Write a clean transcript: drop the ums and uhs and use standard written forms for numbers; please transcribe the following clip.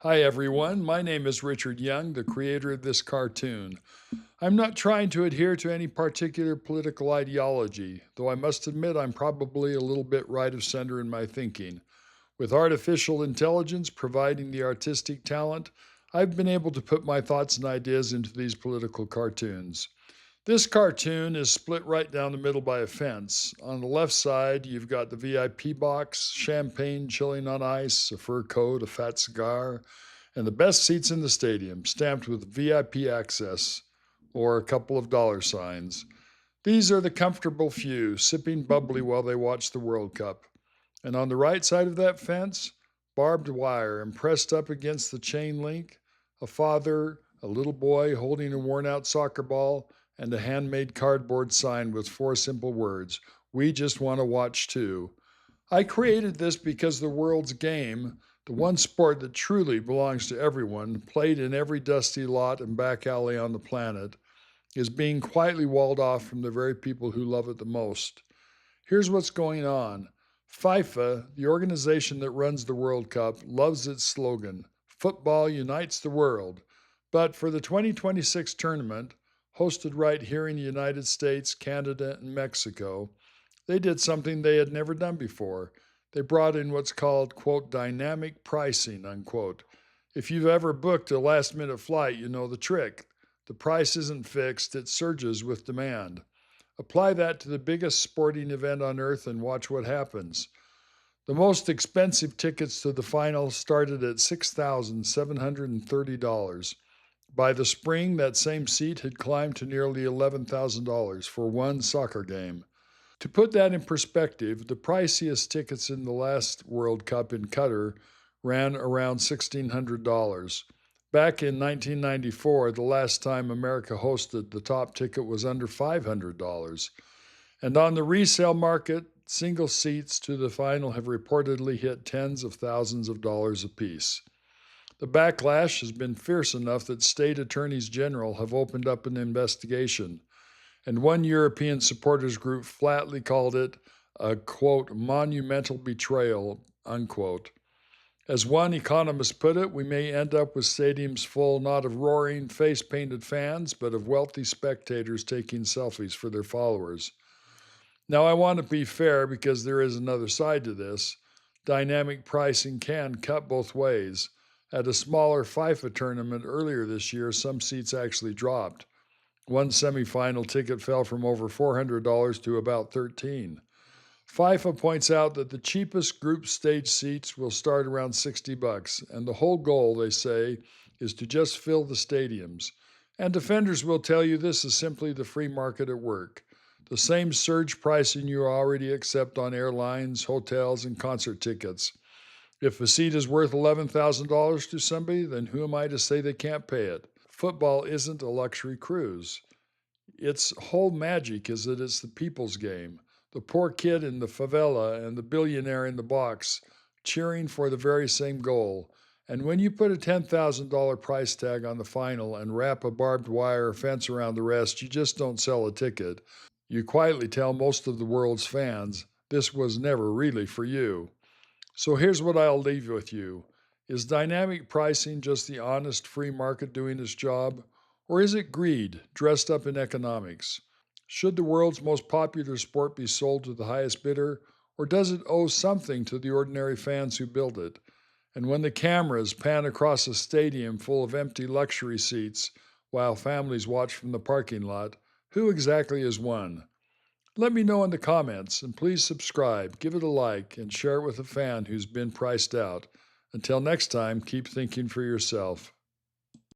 Hi everyone, my name is Richard Young, the creator of this cartoon. I'm not trying to adhere to any particular political ideology, though I must admit I'm probably a little bit right of center in my thinking. With artificial intelligence providing the artistic talent, I've been able to put my thoughts and ideas into these political cartoons. This cartoon is split right down the middle by a fence. On the left side, you've got the VIP box, champagne chilling on ice, a fur coat, a fat cigar, and the best seats in the stadium, stamped with VIP access or a couple of dollar signs. These are the comfortable few, sipping bubbly while they watch the World Cup. And on the right side of that fence, barbed wire and pressed up against the chain link, a father, a little boy holding a worn out soccer ball, and a handmade cardboard sign with four simple words: "We just want to watch too." I created this because the world's game, the one sport that truly belongs to everyone, played in every dusty lot and back alley on the planet, is being quietly walled off from the very people who love it the most. Here's what's going on. FIFA, the organization that runs the World Cup, loves its slogan, "Football unites the world." But for the 2026 tournament, hosted right here in the United States, Canada, and Mexico, they did something they had never done before. They brought in what's called, quote, dynamic pricing, unquote. If you've ever booked a last minute flight, you know the trick. The price isn't fixed, it surges with demand. Apply that to the biggest sporting event on earth and watch what happens. The most expensive tickets to the final started at $6,730. By the spring, that same seat had climbed to nearly $11,000 for one soccer game. To put that in perspective, the priciest tickets in the last World Cup in Qatar ran around $1,600. Back in 1994, the last time America hosted, the top ticket was under $500. And on the resale market, single seats to the final have reportedly hit tens of thousands of dollars apiece. The backlash has been fierce enough that state attorneys general have opened up an investigation, and one European supporters group flatly called it a, quote, monumental betrayal, unquote. As one economist put it, we may end up with stadiums full not of roaring, face painted fans, but of wealthy spectators taking selfies for their followers. Now, I want to be fair because there is another side to this. Dynamic pricing can cut both ways. At a smaller FIFA tournament earlier this year, some seats actually dropped. One semifinal ticket fell from over $400 to about $13. FIFA points out that the cheapest group stage seats will start around $60, and the whole goal, they say, is to just fill the stadiums. And defenders will tell you this is simply the free market at work. The same surge pricing you already accept on airlines, hotels, and concert tickets. If a seat is worth $11,000 to somebody, then who am I to say they can't pay it? Football isn't a luxury cruise. Its whole magic is that it's the people's game. The poor kid in the favela and the billionaire in the box cheering for the very same goal. And when you put a $10,000 price tag on the final and wrap a barbed wire fence around the rest, you just don't sell a ticket. You quietly tell most of the world's fans, this was never really for you. So here's what I'll leave with you. Is dynamic pricing just the honest free market doing its job? Or is it greed dressed up in economics? Should the world's most popular sport be sold to the highest bidder? Or does it owe something to the ordinary fans who built it? And when the cameras pan across a stadium full of empty luxury seats while families watch from the parking lot, who exactly is won? Let me know in the comments, and please subscribe, give it a like, and share it with a fan who's been priced out. Until next time, keep thinking for yourself.